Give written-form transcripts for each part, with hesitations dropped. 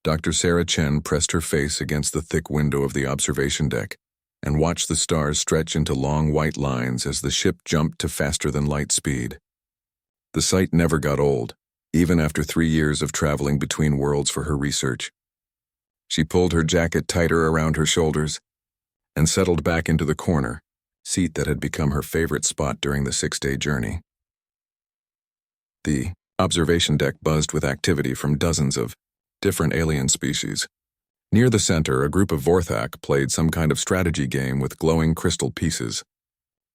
Dr. Sarah Chen pressed her face against the thick window of the observation deck and watched the stars stretch into long white lines as the ship jumped to faster-than-light speed. The sight never got old, even after 3 years of traveling between worlds for her research. She pulled her jacket tighter around her shoulders and settled back into the corner, seat that had become her favorite spot during the 6-day journey. The observation deck buzzed with activity from dozens of different alien species. Near the center, a group of Vorthak played some kind of strategy game with glowing crystal pieces.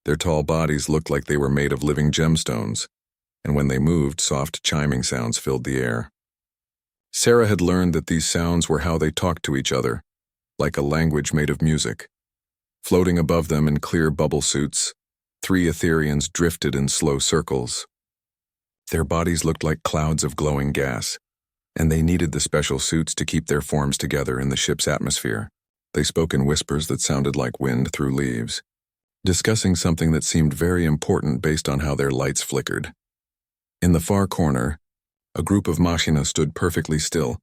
Their tall bodies looked like they were made of living gemstones, and when they moved, soft chiming sounds filled the air. Sarah had learned that these sounds were how they talked to each other, like a language made of music. Floating above them in clear bubble suits, 3 Etherians drifted in slow circles. Their bodies looked like clouds of glowing gas, and they needed the special suits to keep their forms together in the ship's atmosphere. They spoke in whispers that sounded like wind through leaves, discussing something that seemed very important based on how their lights flickered. In the far corner, a group of machina stood perfectly still,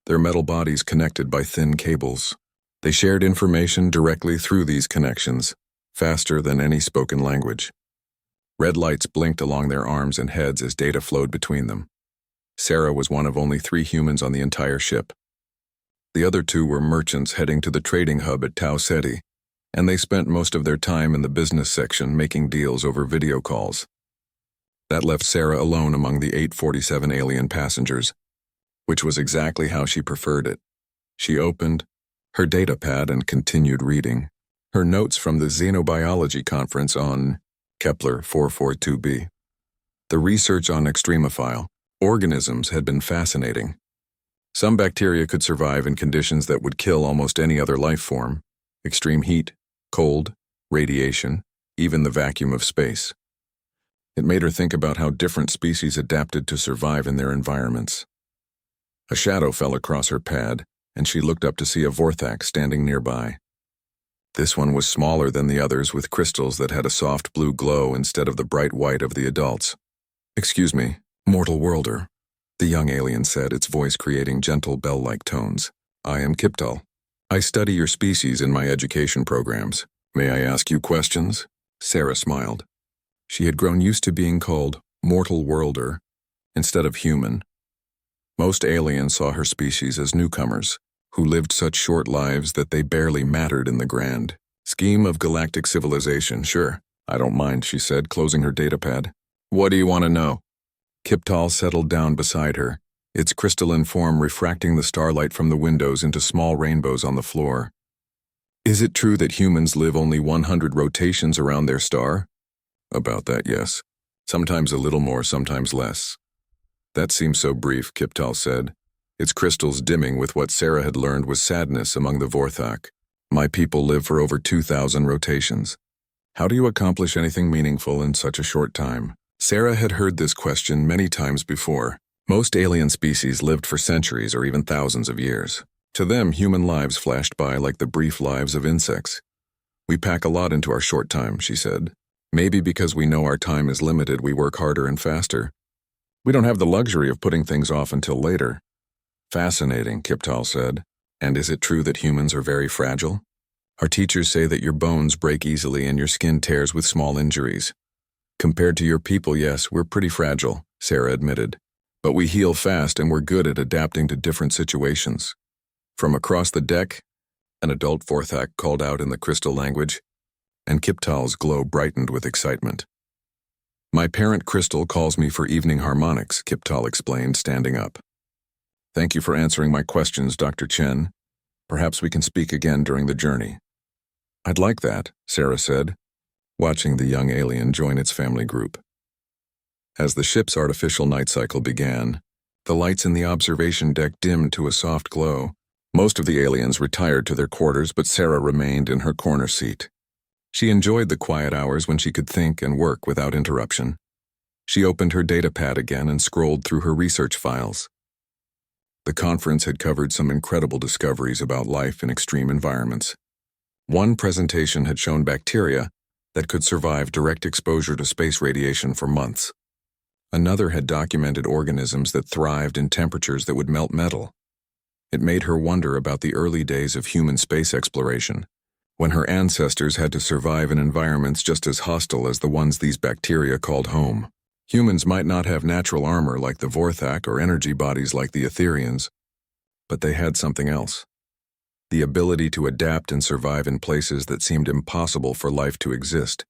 their metal bodies connected by thin cables. They shared information directly through these connections, faster than any spoken language. Red lights blinked along their arms and heads as data flowed between them. Sarah was one of only 3 humans on the entire ship. The other 2 were merchants heading to the trading hub at Tau Ceti, and they spent most of their time in the business section making deals over video calls. That left Sarah alone among the 847 alien passengers, which was exactly how she preferred it. She opened her data pad and continued reading her notes from the Xenobiology conference on Kepler 442b. The research on extremophile organisms had been fascinating. Some bacteria could survive in conditions that would kill almost any other life form: extreme heat, cold, radiation, even the vacuum of space. It made her think about how different species adapted to survive in their environments. A shadow fell across her pad, and she looked up to see a Vorthak standing nearby. This one was smaller than the others, with crystals that had a soft blue glow instead of the bright white of the adults. "Excuse me, mortal worlder," the young alien said, its voice creating gentle bell-like tones. "I am Kiptal. I study your species in my education programs. May I ask you questions?" Sarah smiled. She had grown used to being called mortal worlder instead of human. Most aliens saw her species as newcomers, who lived such short lives that they barely mattered in the grand scheme of galactic civilization. "Sure, I don't mind," she said, closing her datapad. "What do you want to know?" Kiptal settled down beside her, its crystalline form refracting the starlight from the windows into small rainbows on the floor. "Is it true that humans live only 100 rotations around their star?" "About that, yes. Sometimes a little more, sometimes less." "That seems so brief," Kiptal said, its crystals dimming with what Sarah had learned was sadness among the Vorthak. "My people live for over 2,000 rotations. How do you accomplish anything meaningful in such a short time?" Sarah had heard this question many times before. Most alien species lived for centuries or even thousands of years. To them, human lives flashed by like the brief lives of insects. "We pack a lot into our short time," she said. "Maybe because we know our time is limited, we work harder and faster. We don't have the luxury of putting things off until later." "Fascinating," Kiptal said. "And is it true that humans are very fragile?" "Our teachers say that your bones break easily and your skin tears with small injuries." "Compared to your people, yes, we're pretty fragile," Sarah admitted. "But we heal fast and we're good at adapting to different situations." From across the deck, an adult Vorthak called out in the crystal language, and Kiptal's glow brightened with excitement. "My parent crystal calls me for evening harmonics," Kiptal explained, standing up. "Thank you for answering my questions, Dr. Chen. Perhaps we can speak again during the journey." "I'd like that," Sarah said, watching the young alien join its family group. As the ship's artificial night cycle began, the lights in the observation deck dimmed to a soft glow. Most of the aliens retired to their quarters, but Sarah remained in her corner seat. She enjoyed the quiet hours when she could think and work without interruption. She opened her datapad again and scrolled through her research files. The conference had covered some incredible discoveries about life in extreme environments. One presentation had shown bacteria that could survive direct exposure to space radiation for months. Another had documented organisms that thrived in temperatures that would melt metal. It made her wonder about the early days of human space exploration, when her ancestors had to survive in environments just as hostile as the ones these bacteria called home. Humans might not have natural armor like the Vorthak or energy bodies like the Etherians, but they had something else. The ability to adapt and survive in places that seemed impossible for life to exist.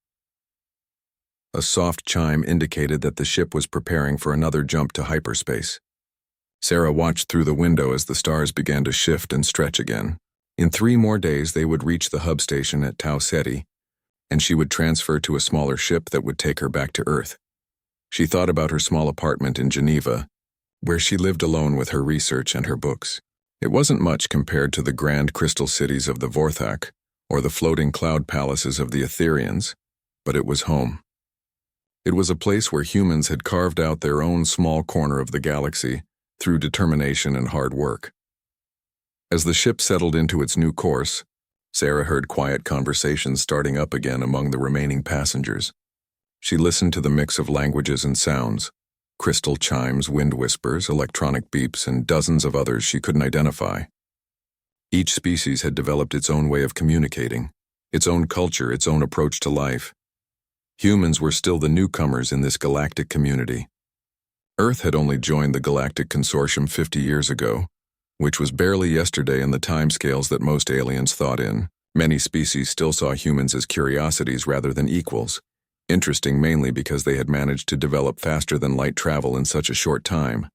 A soft chime indicated that the ship was preparing for another jump to hyperspace. Sarah watched through the window as the stars began to shift and stretch again. In 3 more days, they would reach the hub station at Tau Ceti, and she would transfer to a smaller ship that would take her back to Earth. She thought about her small apartment in Geneva, where she lived alone with her research and her books. It wasn't much compared to the grand crystal cities of the Vorthak or the floating cloud palaces of the Etherians, but it was home. It was a place where humans had carved out their own small corner of the galaxy through determination and hard work. As the ship settled into its new course, Sarah heard quiet conversations starting up again among the remaining passengers. She listened to the mix of languages and sounds, crystal chimes, wind whispers, electronic beeps, and dozens of others she couldn't identify. Each species had developed its own way of communicating, its own culture, its own approach to life. Humans were still the newcomers in this galactic community. Earth had only joined the Galactic Consortium 50 years ago, which was barely yesterday in the timescales that most aliens thought in. Many species still saw humans as curiosities rather than equals, interesting mainly because they had managed to develop faster than light travel in such a short time.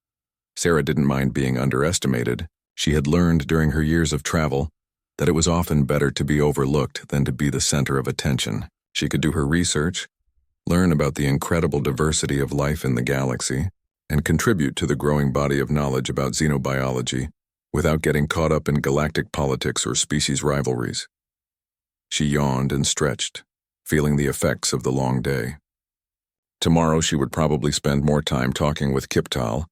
Sarah didn't mind being underestimated. She had learned during her years of travel that it was often better to be overlooked than to be the center of attention. She could do her research, learn about the incredible diversity of life in the galaxy, and contribute to the growing body of knowledge about xenobiology without getting caught up in galactic politics or species rivalries. She yawned and stretched, feeling the effects of the long day. Tomorrow she would probably spend more time talking with Kiptal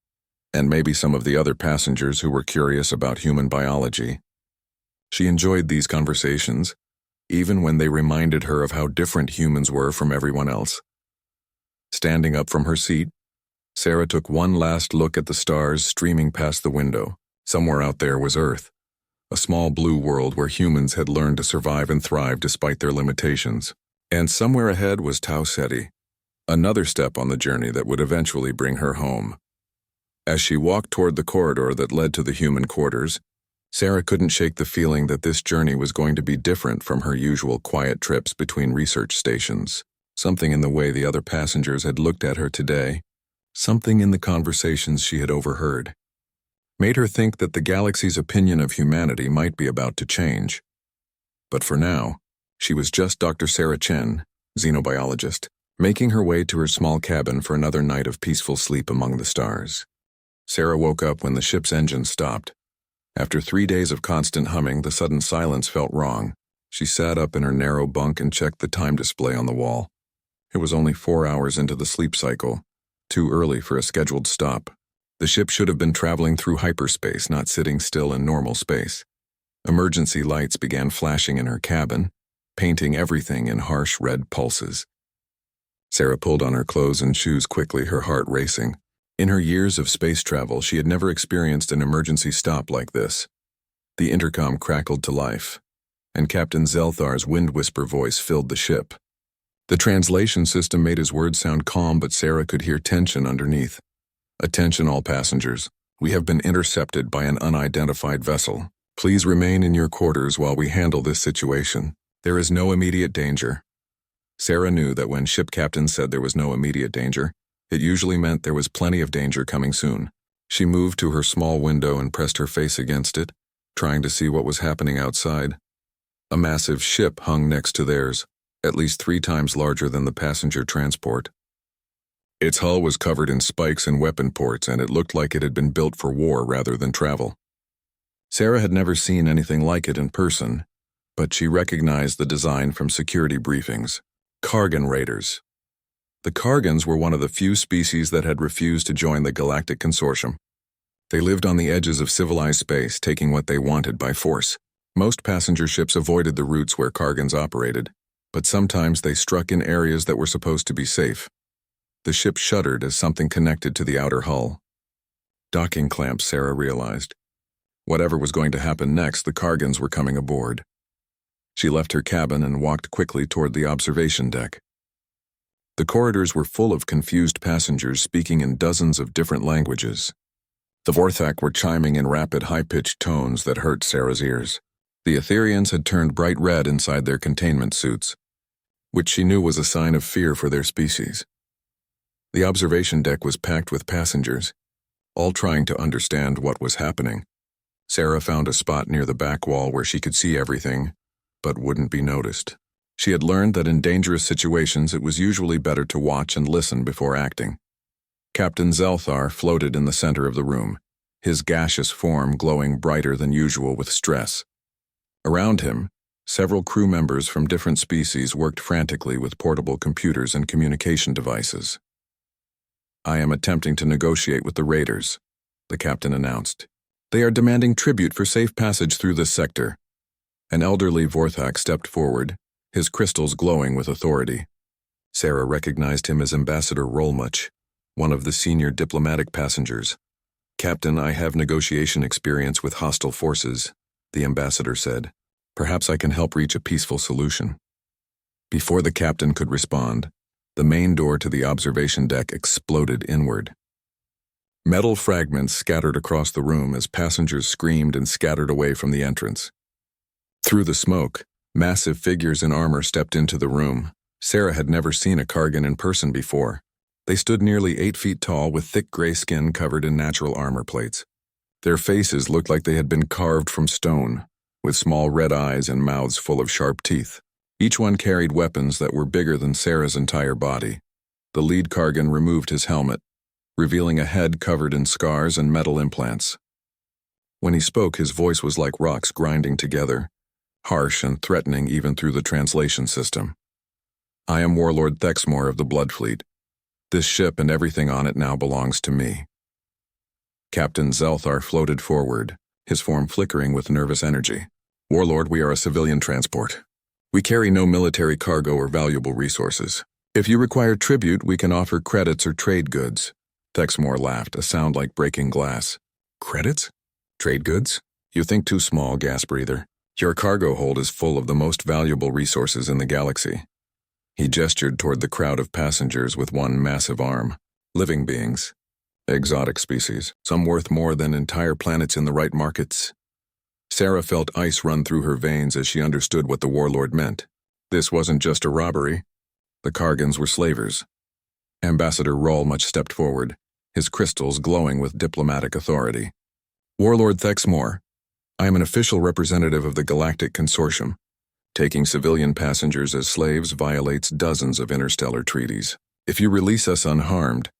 and maybe some of the other passengers who were curious about human biology. She enjoyed these conversations, even when they reminded her of how different humans were from everyone else. Standing up from her seat, Sarah took one last look at the stars streaming past the window. Somewhere out there was Earth, a small blue world where humans had learned to survive and thrive despite their limitations. And somewhere ahead was Tau Ceti, another step on the journey that would eventually bring her home. As she walked toward the corridor that led to the human quarters, Sarah couldn't shake the feeling that this journey was going to be different from her usual quiet trips between research stations. Something in the way the other passengers had looked at her today, something in the conversations she had overheard, made her think that the galaxy's opinion of humanity might be about to change. But for now, she was just Dr. Sarah Chen, xenobiologist, making her way to her small cabin for another night of peaceful sleep among the stars. Sarah woke up when the ship's engine stopped. After 3 days of constant humming, the sudden silence felt wrong. She sat up in her narrow bunk and checked the time display on the wall. It was only 4 hours into the sleep cycle, too early for a scheduled stop. The ship should have been traveling through hyperspace, not sitting still in normal space. Emergency lights began flashing in her cabin, painting everything in harsh red pulses. Sarah pulled on her clothes and shoes quickly, her heart racing. In her years of space travel, she had never experienced an emergency stop like this. The intercom crackled to life, and Captain Zelthar's wind whisper voice filled the ship. The translation system made his words sound calm, but Sarah could hear tension underneath. "Attention all passengers. We have been intercepted by an unidentified vessel. Please remain in your quarters while we handle this situation. There is no immediate danger." Sarah knew that when ship captains said there was no immediate danger, it usually meant there was plenty of danger coming soon. She moved to her small window and pressed her face against it, trying to see what was happening outside. A massive ship hung next to theirs, at least 3 times larger than the passenger transport. Its hull was covered in spikes and weapon ports, and it looked like it had been built for war rather than travel. Sarah had never seen anything like it in person, but she recognized the design from security briefings. Kargan raiders. The Kargans were one of the few species that had refused to join the Galactic Consortium. They lived on the edges of civilized space, taking what they wanted by force. Most passenger ships avoided the routes where Kargans operated, but sometimes they struck in areas that were supposed to be safe. The ship shuddered as something connected to the outer hull. Docking clamps, Sarah realized. Whatever was going to happen next, the Kargans were coming aboard. She left her cabin and walked quickly toward the observation deck. The corridors were full of confused passengers speaking in dozens of different languages. The Vorthak were chiming in rapid, high-pitched tones that hurt Sarah's ears. The Etherians had turned bright red inside their containment suits, which she knew was a sign of fear for their species. The observation deck was packed with passengers, all trying to understand what was happening. Sarah found a spot near the back wall where she could see everything, but wouldn't be noticed. She had learned that in dangerous situations it was usually better to watch and listen before acting. Captain Zelthar floated in the center of the room, his gaseous form glowing brighter than usual with stress. Around him, several crew members from different species worked frantically with portable computers and communication devices. "I am attempting to negotiate with the raiders," the captain announced. "They are demanding tribute for safe passage through this sector." An elderly Vorthak stepped forward, his crystals glowing with authority. Sarah recognized him as Ambassador Rolmuch, one of the senior diplomatic passengers. "Captain, I have negotiation experience with hostile forces," the ambassador said. "Perhaps I can help reach a peaceful solution." Before the captain could respond, the main door to the observation deck exploded inward. Metal fragments scattered across the room as passengers screamed and scattered away from the entrance. Through the smoke, massive figures in armor stepped into the room. Sarah had never seen a Kargan in person before. They stood nearly 8 feet tall with thick gray skin covered in natural armor plates. Their faces looked like they had been carved from stone, with small red eyes and mouths full of sharp teeth. Each one carried weapons that were bigger than Sarah's entire body. The lead Kargan removed his helmet, revealing a head covered in scars and metal implants. When he spoke, his voice was like rocks grinding together, harsh and threatening even through the translation system. "I am Warlord Thexmore of the Blood Fleet. This ship and everything on it now belongs to me." Captain Zelthar floated forward, his form flickering with nervous energy. "Warlord, we are a civilian transport. We carry no military cargo or valuable resources. If you require tribute, we can offer credits or trade goods." Thexmore laughed, a sound like breaking glass. "Credits? Trade goods? You think too small, gas breather. Your cargo hold is full of the most valuable resources in the galaxy." He gestured toward the crowd of passengers with one massive arm. "Living beings. Exotic species, some worth more than entire planets in the right markets." Sarah felt ice run through her veins as she understood what the warlord meant. This wasn't just a robbery. The Kargans were slavers. Ambassador Rolmuch stepped forward, his crystals glowing with diplomatic authority. "Warlord Thexmore, I am an official representative of the Galactic Consortium. Taking civilian passengers as slaves violates dozens of interstellar treaties. If you release us unharmed,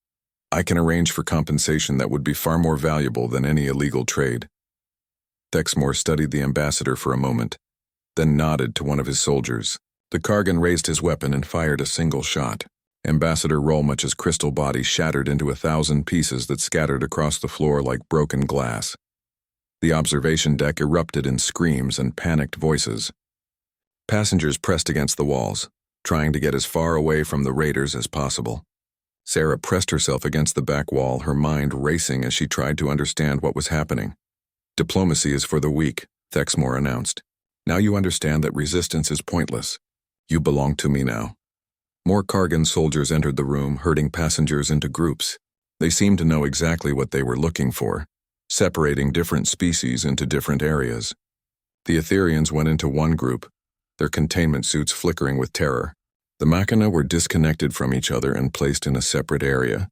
I can arrange for compensation that would be far more valuable than any illegal trade." Thexmore studied the ambassador for a moment, then nodded to one of his soldiers. The Kargan raised his weapon and fired a single shot. Ambassador Rolmuch's crystal body shattered into 1,000 pieces that scattered across the floor like broken glass. The observation deck erupted in screams and panicked voices. Passengers pressed against the walls, trying to get as far away from the raiders as possible. Sarah pressed herself against the back wall, her mind racing as she tried to understand what was happening. "Diplomacy is for the weak," Thexmore announced. "Now you understand that resistance is pointless. You belong to me now." More Kargan soldiers entered the room, herding passengers into groups. They seemed to know exactly what they were looking for, separating different species into different areas. The Etherians went into one group, their containment suits flickering with terror. The Machina were disconnected from each other and placed in a separate area,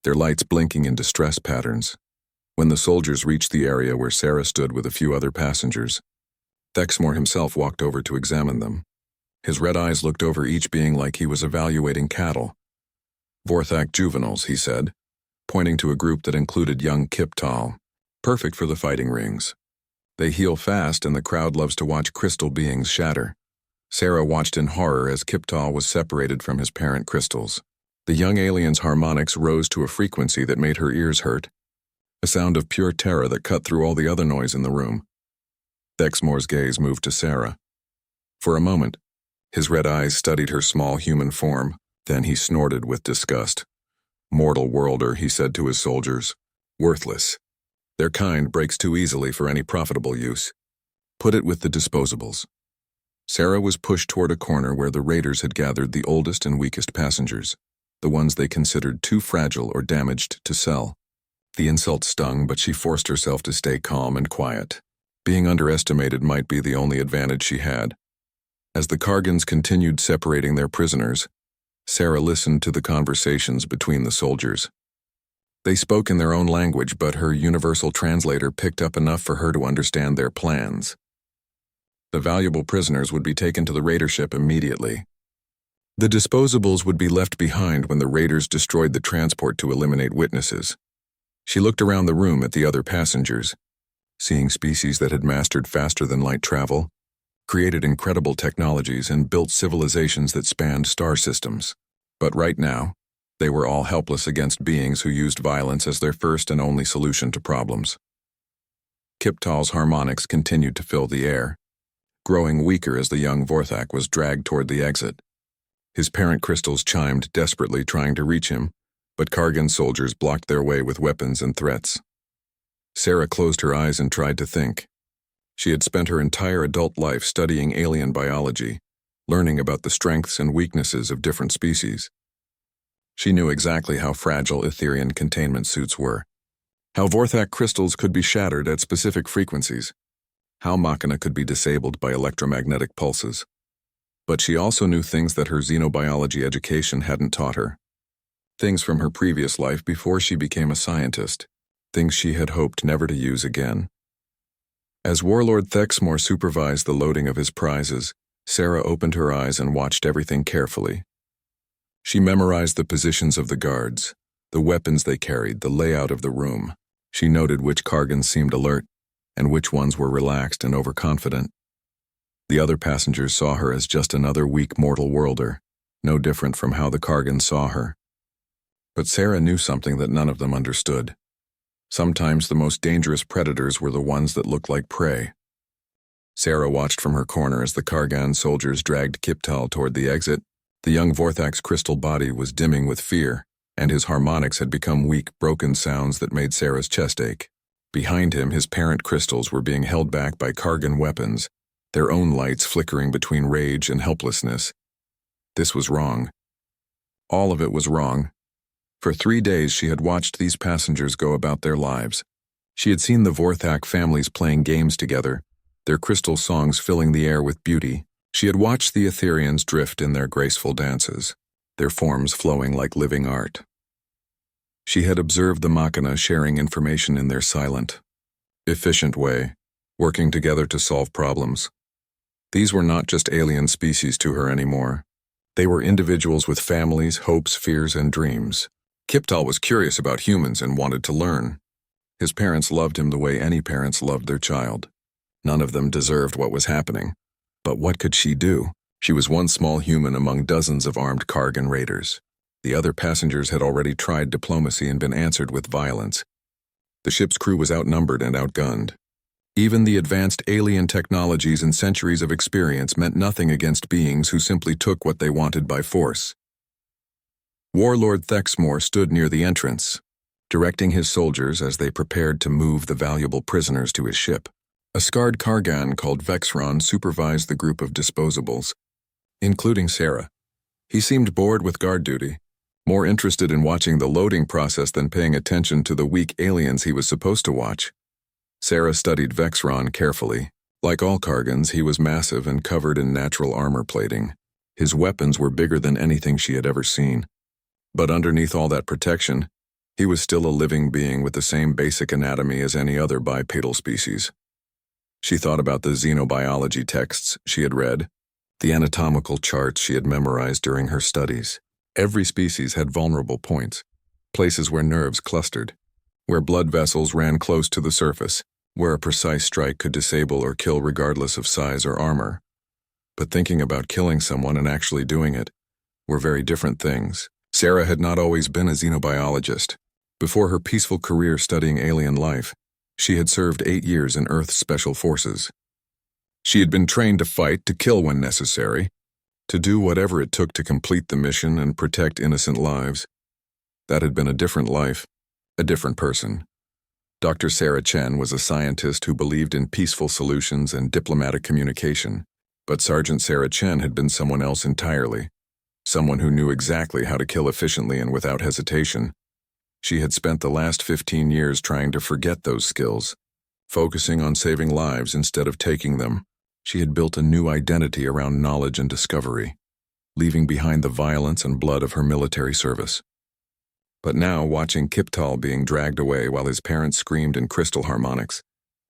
their lights blinking in distress patterns. When the soldiers reached the area where Sarah stood with a few other passengers, Thexmore himself walked over to examine them. His red eyes looked over each being like he was evaluating cattle. "Vorthak juveniles," he said, pointing to a group that included young Kiptal. "Perfect for the fighting rings. They heal fast and the crowd loves to watch crystal beings shatter." Sarah watched in horror as Kiptal was separated from his parent crystals. The young alien's harmonics rose to a frequency that made her ears hurt, a sound of pure terror that cut through all the other noise in the room. Thexmore's gaze moved to Sarah. For a moment, his red eyes studied her small human form, then he snorted with disgust. "Mortal worlder," he said to his soldiers. "Worthless. Their kind breaks too easily for any profitable use. Put it with the disposables. Sarah was pushed toward a corner where the raiders had gathered the oldest and weakest passengers, the ones they considered too fragile or damaged to sell. The insult stung, but she forced herself to stay calm and quiet. Being underestimated might be the only advantage she had. As the Kargans continued separating their prisoners, Sarah listened to the conversations between the soldiers. They spoke in their own language, but her universal translator picked up enough for her to understand their plans. The valuable prisoners would be taken to the raider ship immediately. The disposables would be left behind when the raiders destroyed the transport to eliminate witnesses. She looked around the room at the other passengers, seeing species that had mastered faster-than-light travel, created incredible technologies, and built civilizations that spanned star systems. But right now, they were all helpless against beings who used violence as their first and only solution to problems. Kiptal's harmonics continued to fill the air, growing weaker as the young Vorthak was dragged toward the exit. His parent crystals chimed desperately, trying to reach him, but Kargan soldiers blocked their way with weapons and threats. Sarah closed her eyes and tried to think. She had spent her entire adult life studying alien biology, learning about the strengths and weaknesses of different species. She knew exactly how fragile Etherian containment suits were, how Vorthak crystals could be shattered at specific frequencies, how Machina could be disabled by electromagnetic pulses. But she also knew things that her xenobiology education hadn't taught her. Things from her previous life before she became a scientist, things she had hoped never to use again. As Warlord Thexmore supervised the loading of his prizes, Sarah opened her eyes and watched everything carefully. She memorized the positions of the guards, the weapons they carried, the layout of the room. She noted which Kargans seemed alert, and which ones were relaxed and overconfident. The other passengers saw her as just another weak mortal worlder, no different from how the Kargans saw her. But Sarah knew something that none of them understood. Sometimes the most dangerous predators were the ones that looked like prey. Sarah watched from her corner as the Kargan soldiers dragged Kiptal toward the exit. The young Vorthak's crystal body was dimming with fear, and his harmonics had become weak, broken sounds that made Sarah's chest ache. Behind him, his parent crystals were being held back by Kargan weapons, their own lights flickering between rage and helplessness. This was wrong. All of it was wrong. For 3 days she had watched these passengers go about their lives. She had seen the Vorthak families playing games together, their crystal songs filling the air with beauty. She had watched the Etherians drift in their graceful dances, their forms flowing like living art. She had observed the Machina sharing information in their silent, efficient way, working together to solve problems. These were not just alien species to her anymore. They were individuals with families, hopes, fears, and dreams. Kiptal was curious about humans and wanted to learn. His parents loved him the way any parents loved their child. None of them deserved what was happening. But what could she do? She was one small human among dozens of armed Kargan raiders. The other passengers had already tried diplomacy and been answered with violence. The ship's crew was outnumbered and outgunned. Even the advanced alien technologies and centuries of experience meant nothing against beings who simply took what they wanted by force. Warlord Thexmore stood near the entrance, directing his soldiers as they prepared to move the valuable prisoners to his ship. A scarred Kargan called Vexron supervised the group of disposables, including Sarah. He seemed bored with guard duty, more interested in watching the loading process than paying attention to the weak aliens he was supposed to watch. Sarah studied Vexron carefully. Like all Kargans, he was massive and covered in natural armor plating. His weapons were bigger than anything she had ever seen. But underneath all that protection, he was still a living being with the same basic anatomy as any other bipedal species. She thought about the xenobiology texts she had read, the anatomical charts she had memorized during her studies. Every species had vulnerable points, places where nerves clustered, where blood vessels ran close to the surface, where a precise strike could disable or kill regardless of size or armor. But thinking about killing someone and actually doing it were very different things. Sarah had not always been a xenobiologist. Before her peaceful career studying alien life, she had served 8 years in Earth's Special Forces. She had been trained to fight, to kill when necessary, to do whatever it took to complete the mission and protect innocent lives. That had been a different life, a different person. Dr. Sarah Chen was a scientist who believed in peaceful solutions and diplomatic communication, but Sergeant Sarah Chen had been someone else entirely, someone who knew exactly how to kill efficiently and without hesitation. She had spent the last 15 years trying to forget those skills, focusing on saving lives instead of taking them. She had built a new identity around knowledge and discovery, leaving behind the violence and blood of her military service. But now, watching Kiptal being dragged away while his parents screamed in crystal harmonics,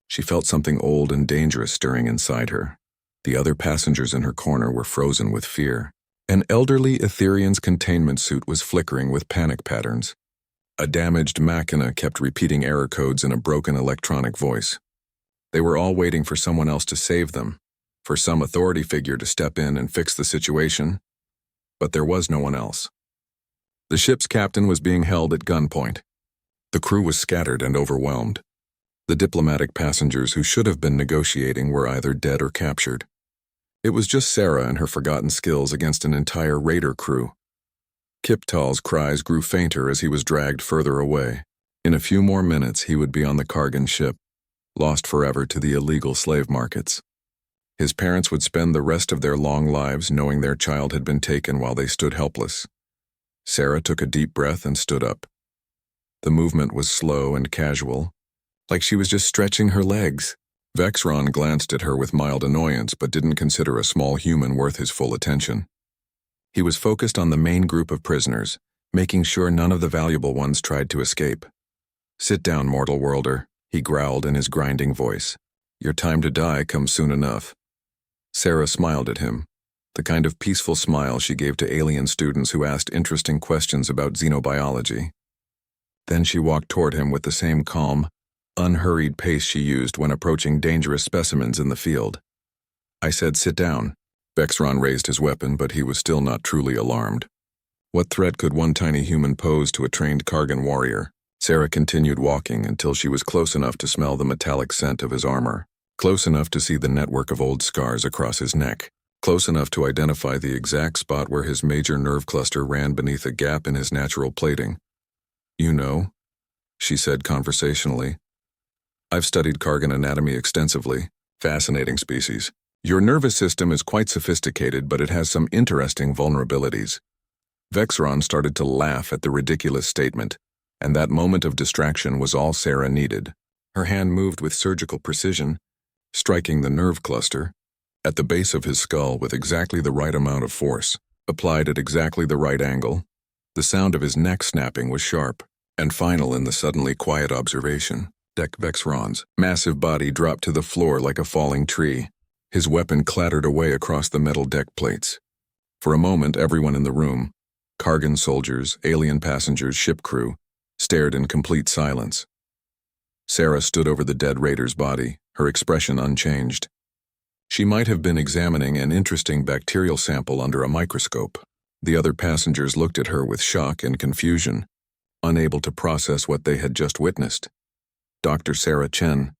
she felt something old and dangerous stirring inside her. The other passengers in her corner were frozen with fear. An elderly Etherian's containment suit was flickering with panic patterns. A damaged machina kept repeating error codes in a broken electronic voice. They were all waiting for someone else to save them, for some authority figure to step in and fix the situation, but there was no one else. The ship's captain was being held at gunpoint. The crew was scattered and overwhelmed. The diplomatic passengers who should have been negotiating were either dead or captured. It was just Sarah and her forgotten skills against an entire raider crew. Kiptal's cries grew fainter as he was dragged further away. In a few more minutes, he would be on the Kargan ship, lost forever to the illegal slave markets. His parents would spend the rest of their long lives knowing their child had been taken while they stood helpless. Sarah took a deep breath and stood up. The movement was slow and casual, like she was just stretching her legs. Vexron glanced at her with mild annoyance but didn't consider a small human worth his full attention. He was focused on the main group of prisoners, making sure none of the valuable ones tried to escape. "Sit down, mortal worlder," he growled in his grinding voice. "Your time to die comes soon enough." Sarah smiled at him, the kind of peaceful smile she gave to alien students who asked interesting questions about xenobiology. Then she walked toward him with the same calm, unhurried pace she used when approaching dangerous specimens in the field. "I said sit down." Vexron raised his weapon, but he was still not truly alarmed. What threat could one tiny human pose to a trained Kargan warrior? Sarah continued walking until she was close enough to smell the metallic scent of his armor, close enough to see the network of old scars across his neck, close enough to identify the exact spot where his major nerve cluster ran beneath a gap in his natural plating. "You know," she said conversationally, "I've studied Kargan anatomy extensively. Fascinating species. Your nervous system is quite sophisticated, but it has some interesting vulnerabilities." Vexron started to laugh at the ridiculous statement, and that moment of distraction was all Sarah needed. Her hand moved with surgical precision, striking the nerve cluster at the base of his skull with exactly the right amount of force, applied at exactly the right angle. The sound of his neck snapping was sharp and final in the suddenly quiet observation. Deck Vexron's massive body dropped to the floor like a falling tree. His weapon clattered away across the metal deck plates. For a moment, everyone in the room, Kargan soldiers, alien passengers, ship crew, stared in complete silence. Sarah stood over the dead raider's body, her expression unchanged. She might have been examining an interesting bacterial sample under a microscope. The other passengers looked at her with shock and confusion, unable to process what they had just witnessed. Dr. Sarah Chen,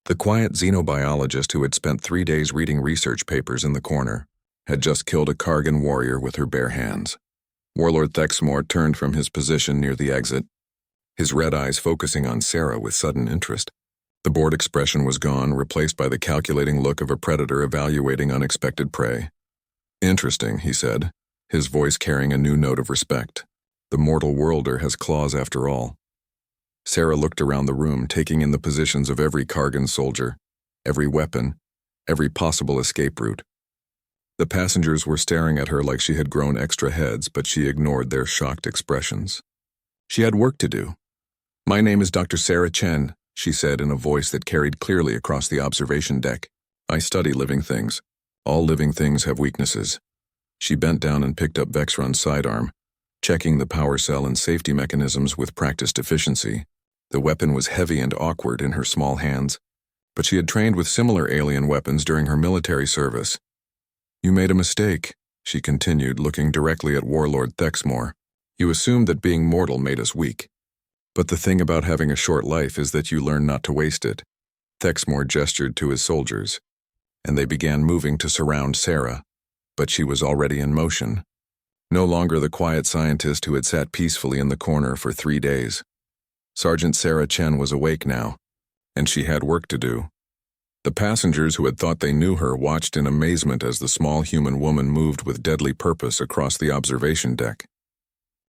the quiet xenobiologist who had spent 3 days reading research papers in the corner, had just killed a Kargan warrior with her bare hands. Warlord Thexmore turned from his position near the exit, his red eyes focusing on Sarah with sudden interest. The bored expression was gone, replaced by the calculating look of a predator evaluating unexpected prey. "Interesting," he said, his voice carrying a new note of respect. "The mortal worlder has claws after all." Sarah looked around the room, taking in the positions of every Kargan soldier, every weapon, every possible escape route. The passengers were staring at her like she had grown extra heads, but she ignored their shocked expressions. She had work to do. "My name is Dr. Sarah Chen," she said in a voice that carried clearly across the observation deck. "I study living things. All living things have weaknesses." She bent down and picked up Vexron's sidearm, checking the power cell and safety mechanisms with practiced efficiency. The weapon was heavy and awkward in her small hands, but she had trained with similar alien weapons during her military service. "You made a mistake," she continued, looking directly at Warlord Thexmore. "You assumed that being mortal made us weak. But the thing about having a short life is that you learn not to waste it." Thexmore gestured to his soldiers, and they began moving to surround Sarah, but she was already in motion. No longer the quiet scientist who had sat peacefully in the corner for 3 days. Sergeant Sarah Chen was awake now, and she had work to do. The passengers who had thought they knew her watched in amazement as the small human woman moved with deadly purpose across the observation deck.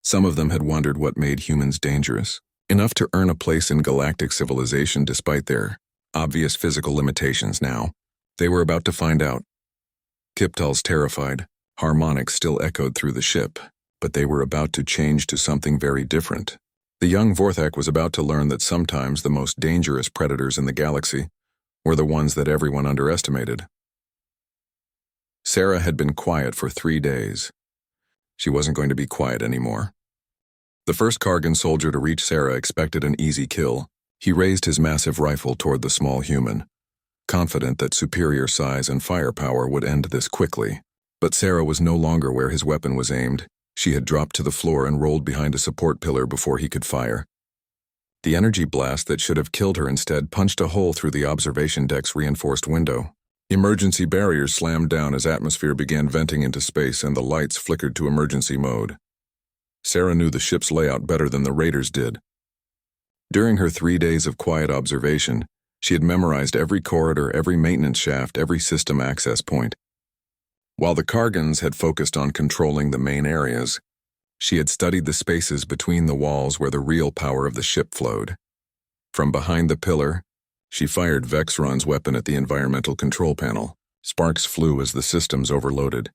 Some of them had wondered what made humans dangerous, enough to earn a place in galactic civilization despite their obvious physical limitations. Now, they were about to find out. Kiptal's terrified harmonics still echoed through the ship, but they were about to change to something very different. The young Vorthak was about to learn that sometimes the most dangerous predators in the galaxy were the ones that everyone underestimated. Sarah had been quiet for 3 days. She wasn't going to be quiet anymore. The first Kargan soldier to reach Sarah expected an easy kill. He raised his massive rifle toward the small human, confident that superior size and firepower would end this quickly. But Sarah was no longer where his weapon was aimed. She had dropped to the floor and rolled behind a support pillar before he could fire. The energy blast that should have killed her instead punched a hole through the observation deck's reinforced window. Emergency barriers slammed down as atmosphere began venting into space and the lights flickered to emergency mode. Sarah knew the ship's layout better than the raiders did. During her 3 days of quiet observation, she had memorized every corridor, every maintenance shaft, every system access point. While the Kargans had focused on controlling the main areas, she had studied the spaces between the walls where the real power of the ship flowed. From behind the pillar, she fired Vexron's weapon at the environmental control panel. Sparks flew as the systems overloaded,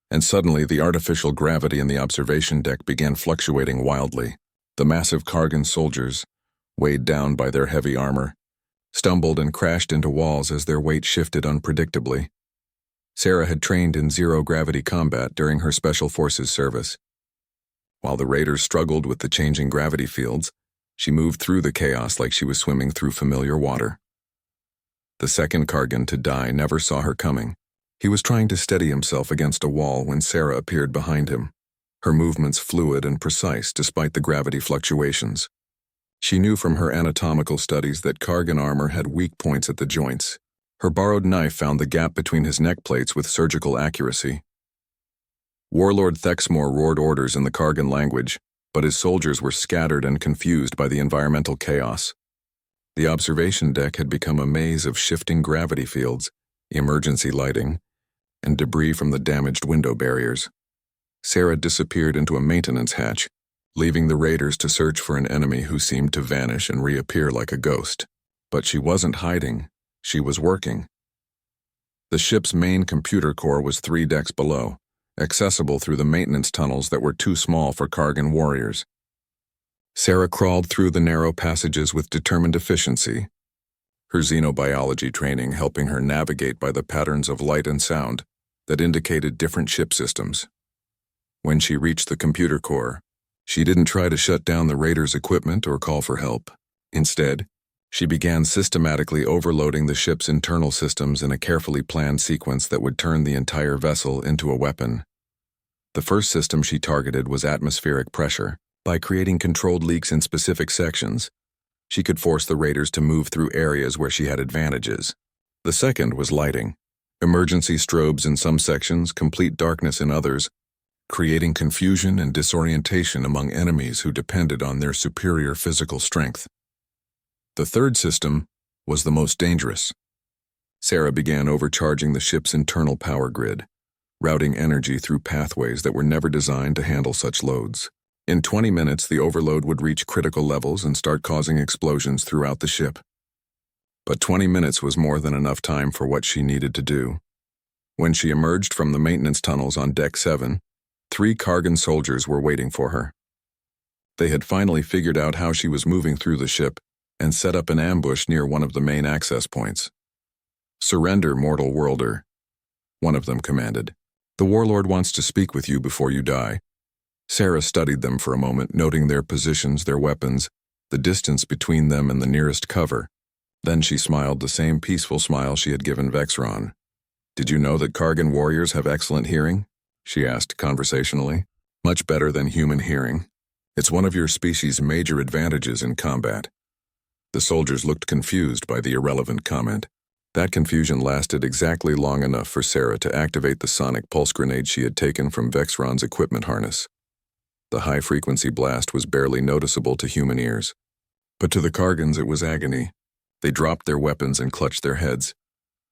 and suddenly the artificial gravity in the observation deck began fluctuating wildly. The massive Kargan soldiers, weighed down by their heavy armor, stumbled and crashed into walls as their weight shifted unpredictably. Sarah had trained in zero-gravity combat during her Special Forces service. While the raiders struggled with the changing gravity fields, she moved through the chaos like she was swimming through familiar water. The second Kargan to die never saw her coming. He was trying to steady himself against a wall when Sarah appeared behind him, her movements fluid and precise despite the gravity fluctuations. She knew from her anatomical studies that Kargan armor had weak points at the joints. Her borrowed knife found the gap between his neck plates with surgical accuracy. Warlord Thexmore roared orders in the Kargan language, but his soldiers were scattered and confused by the environmental chaos. The observation deck had become a maze of shifting gravity fields, emergency lighting, and debris from the damaged window barriers. Sarah disappeared into a maintenance hatch, leaving the raiders to search for an enemy who seemed to vanish and reappear like a ghost. But she wasn't hiding, she was working. The ship's main computer core was 3 decks below, accessible through the maintenance tunnels that were too small for Kargan warriors. Sarah crawled through the narrow passages with determined efficiency, her xenobiology training helping her navigate by the patterns of light and sound that indicated different ship systems. When she reached the computer core, she didn't try to shut down the raiders' equipment or call for help. Instead, she began systematically overloading the ship's internal systems in a carefully planned sequence that would turn the entire vessel into a weapon. The first system she targeted was atmospheric pressure. By creating controlled leaks in specific sections, she could force the raiders to move through areas where she had advantages. The second was lighting. Emergency strobes in some sections, complete darkness in others, creating confusion and disorientation among enemies who depended on their superior physical strength. The third system was the most dangerous. Sarah began overcharging the ship's internal power grid, routing energy through pathways that were never designed to handle such loads. In 20 minutes, the overload would reach critical levels and start causing explosions throughout the ship. But 20 minutes was more than enough time for what she needed to do. When she emerged from the maintenance tunnels on Deck 7, 3 Kargan soldiers were waiting for her. They had finally figured out how she was moving through the ship and set up an ambush near one of the main access points. "Surrender, mortal worlder," one of them commanded. "The warlord wants to speak with you before you die." Sarah studied them for a moment, noting their positions, their weapons, the distance between them and the nearest cover. Then she smiled the same peaceful smile she had given Vexron. "Did you know that Kargan warriors have excellent hearing?" she asked conversationally. "Much better than human hearing. It's one of your species' major advantages in combat." The soldiers looked confused by the irrelevant comment. That confusion lasted exactly long enough for Sarah to activate the sonic pulse grenade she had taken from Vexron's equipment harness. The high-frequency blast was barely noticeable to human ears. But to the Kargans it was agony. They dropped their weapons and clutched their heads,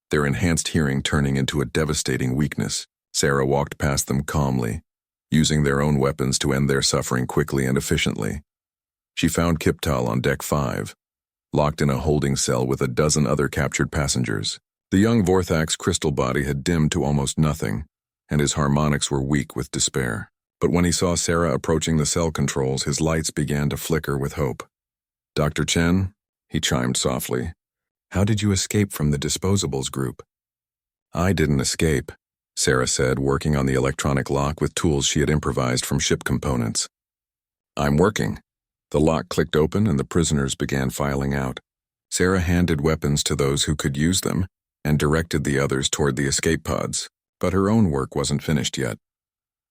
their enhanced hearing turning into a devastating weakness. Sarah walked past them calmly, using their own weapons to end their suffering quickly and efficiently. She found Kiptal on deck 5, locked in a holding cell with a dozen other captured passengers. The young Vorthak's crystal body had dimmed to almost nothing, and his harmonics were weak with despair. But when he saw Sarah approaching the cell controls, his lights began to flicker with hope. "Dr. Chen," he chimed softly, "how did you escape from the disposables group?" "I didn't escape," Sarah said, working on the electronic lock with tools she had improvised from ship components. "I'm working." The lock clicked open and the prisoners began filing out. Sarah handed weapons to those who could use them and directed the others toward the escape pods, but her own work wasn't finished yet.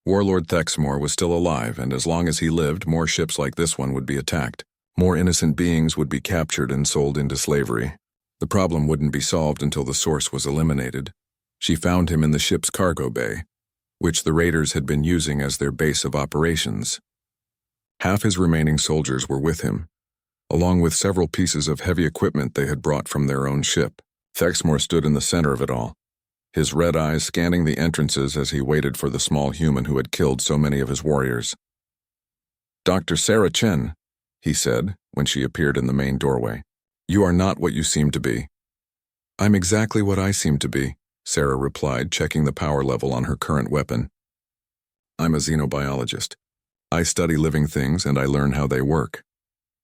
Warlord Thexmore was still alive, and as long as he lived, more ships like this one would be attacked. More innocent beings would be captured and sold into slavery. The problem wouldn't be solved until the source was eliminated. She found him in the ship's cargo bay, which the raiders had been using as their base of operations. Half his remaining soldiers were with him, along with several pieces of heavy equipment they had brought from their own ship. Thexmore stood in the center of it all, his red eyes scanning the entrances as he waited for the small human who had killed so many of his warriors. "Dr. Sarah Chen," he said when she appeared in the main doorway, "you are not what you seem to be." "I'm exactly what I seem to be," Sarah replied, checking the power level on her current weapon. "I'm a xenobiologist. I study living things and I learn how they work."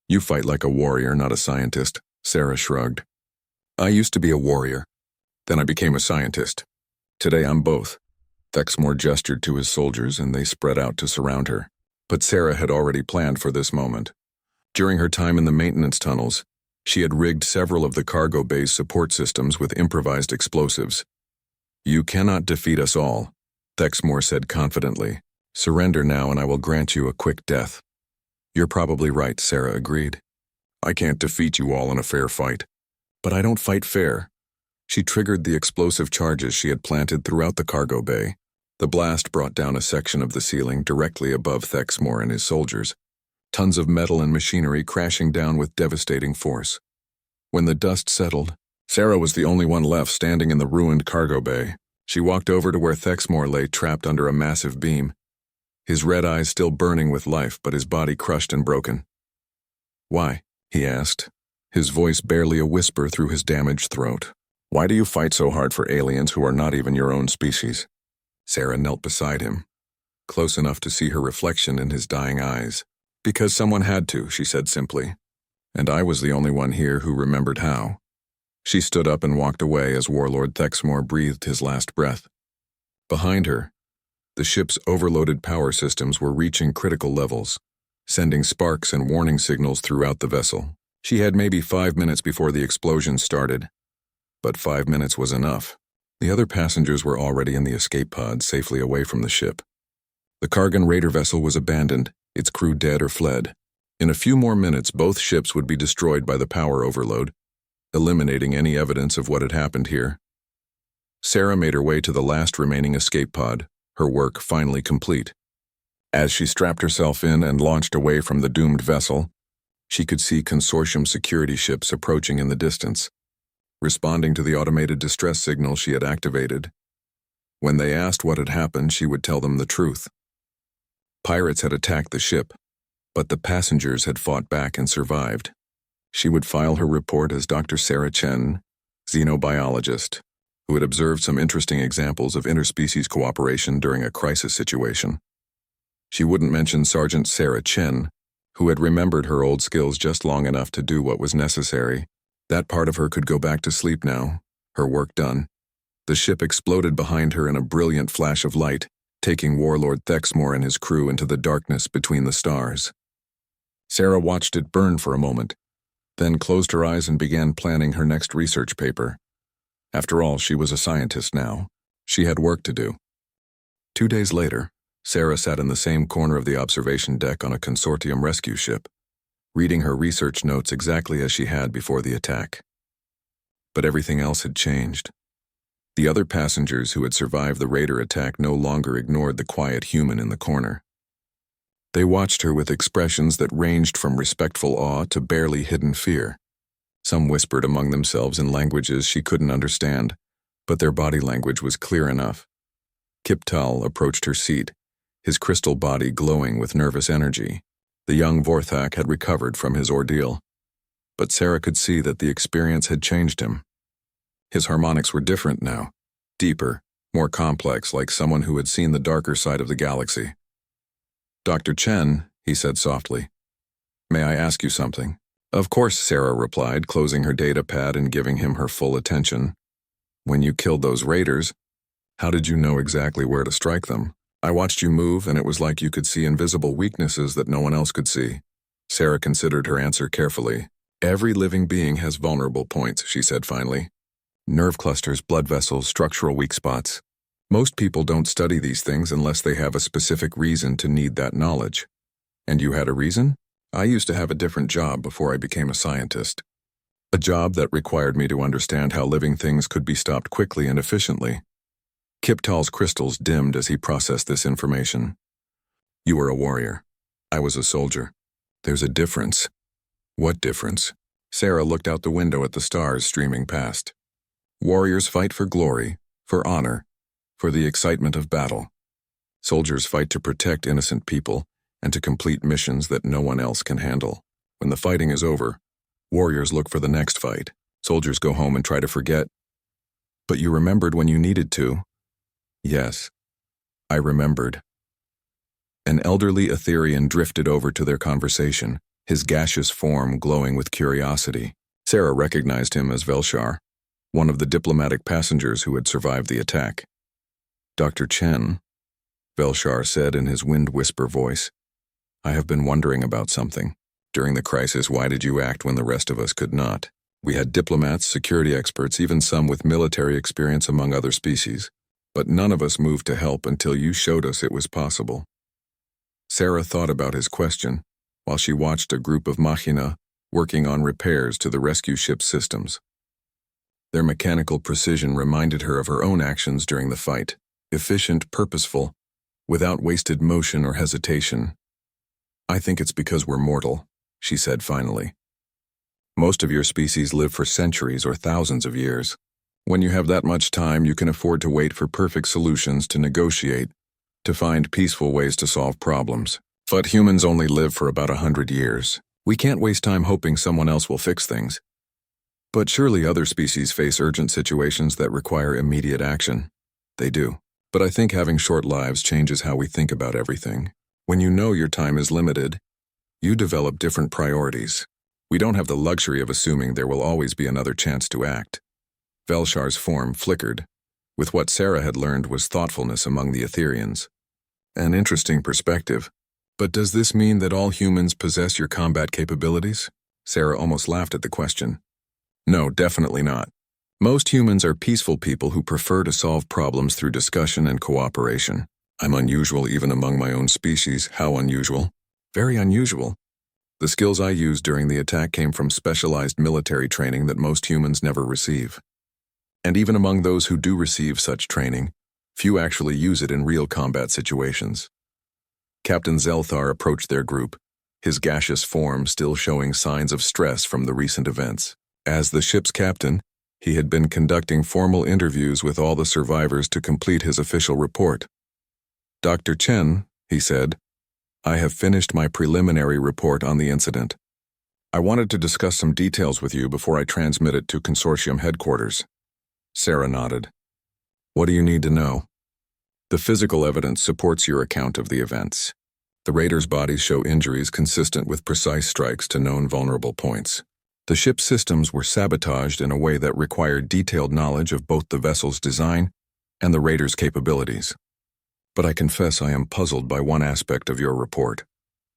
"You fight like a warrior, not a scientist," Sarah shrugged. "I used to be a warrior. Then I became a scientist. Today I'm both." Thexmore gestured to his soldiers and they spread out to surround her. But Sarah had already planned for this moment. During her time in the maintenance tunnels, she had rigged several of the cargo bay's support systems with improvised explosives. "You cannot defeat us all," Thexmore said confidently. "Surrender now and I will grant you a quick death." "You're probably right," Sarah agreed. "I can't defeat you all in a fair fight." "But I don't fight fair." She triggered the explosive charges she had planted throughout the cargo bay. The blast brought down a section of the ceiling directly above Thexmore and his soldiers, tons of metal and machinery crashing down with devastating force. When the dust settled, Sarah was the only one left standing in the ruined cargo bay. She walked over to where Thexmore lay trapped under a massive beam, his red eyes still burning with life but his body crushed and broken. "Why?" he asked, his voice barely a whisper through his damaged throat. "Why do you fight so hard for aliens who are not even your own species?" Sarah knelt beside him, close enough to see her reflection in his dying eyes. "Because someone had to," she said simply, "and I was the only one here who remembered how." She stood up and walked away as Warlord Thexmore breathed his last breath. Behind her, the ship's overloaded power systems were reaching critical levels, sending sparks and warning signals throughout the vessel. She had maybe 5 minutes before the explosion started, but 5 minutes was enough. The other passengers were already in the escape pod, safely away from the ship. The Kargan raider vessel was abandoned, its crew dead or fled. In a few more minutes, both ships would be destroyed by the power overload, eliminating any evidence of what had happened here. Sarah made her way to the last remaining escape pod, her work finally complete. As she strapped herself in and launched away from the doomed vessel, she could see consortium security ships approaching in the distance, responding to the automated distress signal she had activated. When they asked what had happened, she would tell them the truth. Pirates had attacked the ship, but the passengers had fought back and survived. She would file her report as Dr. Sarah Chen, xenobiologist, who had observed some interesting examples of interspecies cooperation during a crisis situation. She wouldn't mention Sergeant Sarah Chen, who had remembered her old skills just long enough to do what was necessary. That part of her could go back to sleep now, her work done. The ship exploded behind her in a brilliant flash of light, taking Warlord Thexmore and his crew into the darkness between the stars. Sarah watched it burn for a moment, then closed her eyes and began planning her next research paper. After all, she was a scientist now. She had work to do. 2 days later, Sarah sat in the same corner of the observation deck on a consortium rescue ship, reading her research notes exactly as she had before the attack. But everything else had changed. The other passengers who had survived the raider attack no longer ignored the quiet human in the corner. They watched her with expressions that ranged from respectful awe to barely hidden fear. Some whispered among themselves in languages she couldn't understand, but their body language was clear enough. Kip Tal approached her seat, his crystal body glowing with nervous energy. The young Vorthak had recovered from his ordeal, but Sarah could see that the experience had changed him. His harmonics were different now, deeper, more complex, like someone who had seen the darker side of the galaxy. "Dr. Chen," he said softly, "may I ask you something?" "Of course," Sarah replied, closing her data pad and giving him her full attention. "When you killed those raiders, how did you know exactly where to strike them? I watched you move, and it was like you could see invisible weaknesses that no one else could see." Sarah considered her answer carefully. "Every living being has vulnerable points," she said finally. "Nerve clusters, blood vessels, structural weak spots. Most people don't study these things unless they have a specific reason to need that knowledge. And you had a reason? I used to have a different job before I became a scientist. A job that required me to understand how living things could be stopped quickly and efficiently." Kip Tal's crystals dimmed as he processed this information. "You were a warrior. I was a soldier. There's a difference." "What difference?" Sarah looked out the window at the stars streaming past. "Warriors fight for glory, for honor, for the excitement of battle. Soldiers fight to protect innocent people and to complete missions that no one else can handle. When the fighting is over, warriors look for the next fight. Soldiers go home and try to forget." "But you remembered when you needed to." "Yes, I remembered." An elderly Etherian drifted over to their conversation, his gaseous form glowing with curiosity. Sarah recognized him as Velshar, one of the diplomatic passengers who had survived the attack. "Dr. Chen," Velshar said in his wind-whisper voice, "I have been wondering about something. During the crisis, why did you act when the rest of us could not? We had diplomats, security experts, even some with military experience among other species. But none of us moved to help until you showed us it was possible." Sarah thought about his question while she watched a group of machina working on repairs to the rescue ship's systems. Their mechanical precision reminded her of her own actions during the fight, efficient, purposeful, without wasted motion or hesitation. "I think it's because we're mortal," she said finally. "Most of your species live for centuries or thousands of years. When you have that much time, you can afford to wait for perfect solutions, to negotiate, to find peaceful ways to solve problems. But humans only live for about 100 years. We can't waste time hoping someone else will fix things. But surely other species face urgent situations that require immediate action." "They do. But I think having short lives changes how we think about everything. When you know your time is limited, you develop different priorities. We don't have the luxury of assuming there will always be another chance to act." Velshar's form flickered, with what Sarah had learned was thoughtfulness among the Etherians. "An interesting perspective. But does this mean that all humans possess your combat capabilities?" Sarah almost laughed at the question. "No, definitely not. Most humans are peaceful people who prefer to solve problems through discussion and cooperation. I'm unusual even among my own species." "How unusual?" "Very unusual. The skills I used during the attack came from specialized military training that most humans never receive. And even among those who do receive such training, few actually use it in real combat situations." Captain Zelthar approached their group, his gaseous form still showing signs of stress from the recent events. As the ship's captain, he had been conducting formal interviews with all the survivors to complete his official report. "Dr. Chen," he said, "I have finished my preliminary report on the incident. I wanted to discuss some details with you before I transmit it to Consortium headquarters." Sarah nodded. "What do you need to know?" "The physical evidence supports your account of the events. The raiders' bodies show injuries consistent with precise strikes to known vulnerable points. The ship's systems were sabotaged in a way that required detailed knowledge of both the vessel's design and the raiders' capabilities. But I confess I am puzzled by one aspect of your report."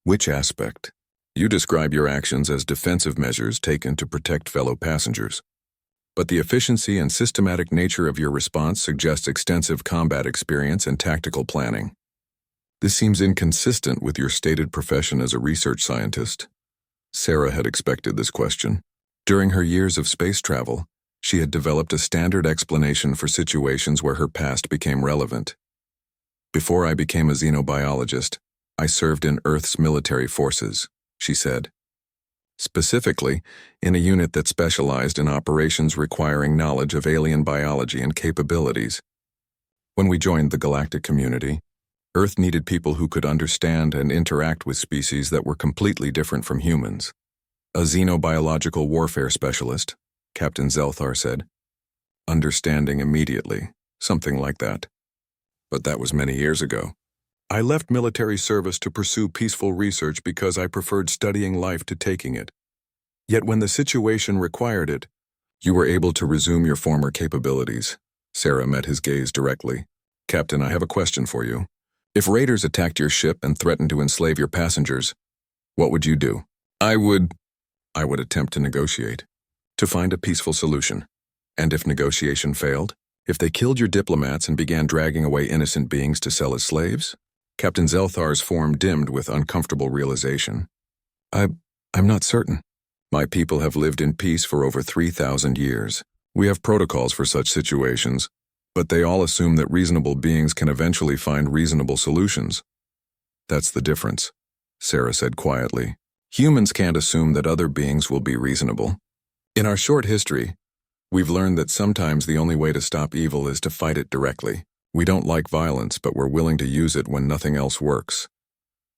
"Which aspect?" "You describe your actions as defensive measures taken to protect fellow passengers. But the efficiency and systematic nature of your response suggests extensive combat experience and tactical planning. This seems inconsistent with your stated profession as a research scientist." Sarah had expected this question. During her years of space travel, she had developed a standard explanation for situations where her past became relevant. "Before I became a xenobiologist, I served in Earth's military forces, she said. Specifically, in a unit that specialized in operations requiring knowledge of alien biology and capabilities. When we joined the galactic community, Earth needed people who could understand and interact with species that were completely different from humans. A xenobiological warfare specialist, Captain Zelthar said. Understanding immediately, something like that. But that was many years ago. I left military service to pursue peaceful research because I preferred studying life to taking it. Yet when the situation required it, you were able to resume your former capabilities. Sarah met his gaze directly. Captain, I have a question for you. If raiders attacked your ship and threatened to enslave your passengers, what would you do? I would attempt to negotiate, to find a peaceful solution. And if negotiation failed? If they killed your diplomats and began dragging away innocent beings to sell as slaves? Captain Zelthar's form dimmed with uncomfortable realization. I'm not certain. My people have lived in peace for over 3,000 years. We have protocols for such situations, but they all assume that reasonable beings can eventually find reasonable solutions. That's the difference, Sarah said quietly. Humans can't assume that other beings will be reasonable. In our short history, we've learned that sometimes the only way to stop evil is to fight it directly. We don't like violence, but we're willing to use it when nothing else works.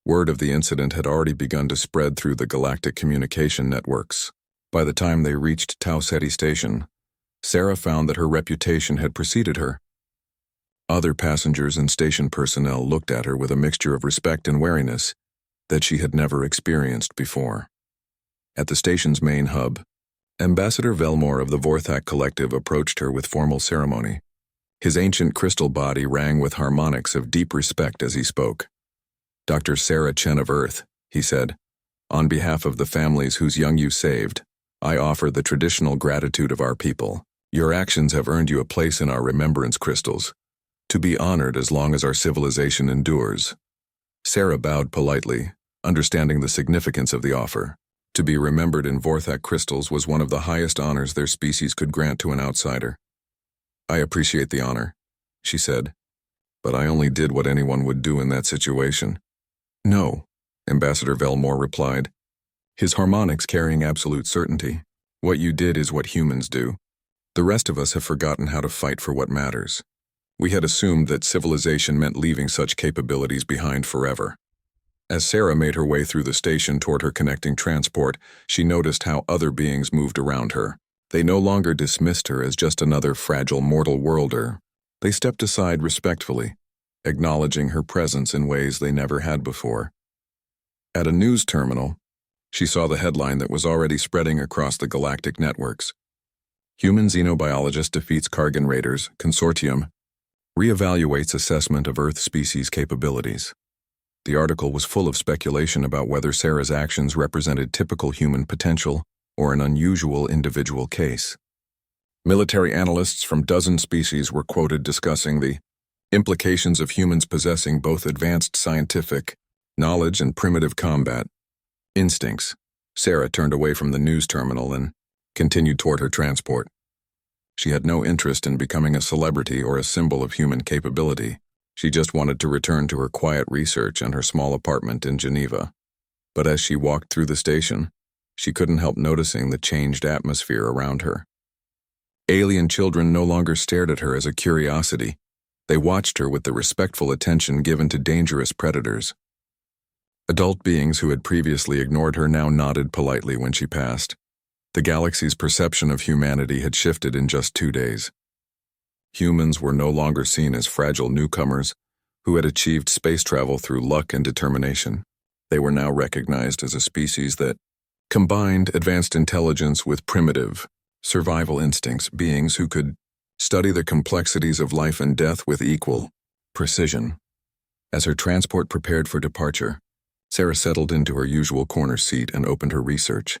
Word of the incident had already begun to spread through the galactic communication networks. By the time they reached Tau Ceti Station, Sarah found that her reputation had preceded her. Other passengers and station personnel looked at her with a mixture of respect and wariness that she had never experienced before. At the station's main hub, Ambassador Velmore of the Vorthak Collective approached her with formal ceremony. His ancient crystal body rang with harmonics of deep respect as he spoke. Dr. Sarah Chen of Earth, he said, on behalf of the families whose young you saved, I offer the traditional gratitude of our people. Your actions have earned you a place in our remembrance crystals, to be honored as long as our civilization endures. Sarah bowed politely, understanding the significance of the offer. To be remembered in Vorthak crystals was one of the highest honors their species could grant to an outsider. I appreciate the honor, she said, but I only did what anyone would do in that situation. No, Ambassador Velmore replied, his harmonics carrying absolute certainty. What you did is what humans do. The rest of us have forgotten how to fight for what matters. We had assumed that civilization meant leaving such capabilities behind forever. As Sarah made her way through the station toward her connecting transport, she noticed how other beings moved around her. They no longer dismissed her as just another fragile mortal worlder. They stepped aside respectfully, acknowledging her presence in ways they never had before. At a news terminal, she saw the headline that was already spreading across the galactic networks. Human xenobiologist defeats Kargan raiders, consortium, reevaluates assessment of Earth species capabilities. The article was full of speculation about whether Sarah's actions represented typical human potential or an unusual individual case. Military analysts from dozen species were quoted discussing the implications of humans possessing both advanced scientific knowledge and primitive combat instincts. Sarah turned away from the news terminal and continued toward her transport. She had no interest in becoming a celebrity or a symbol of human capability. She just wanted to return to her quiet research and her small apartment in Geneva. But as she walked through the station, she couldn't help noticing the changed atmosphere around her. Alien children no longer stared at her as a curiosity. They watched her with the respectful attention given to dangerous predators. Adult beings who had previously ignored her now nodded politely when she passed. The galaxy's perception of humanity had shifted in just 2 days. Humans were no longer seen as fragile newcomers who had achieved space travel through luck and determination. They were now recognized as a species that combined advanced intelligence with primitive, survival instincts, beings who could study the complexities of life and death with equal precision. As her transport prepared for departure, Sarah settled into her usual corner seat and opened her research.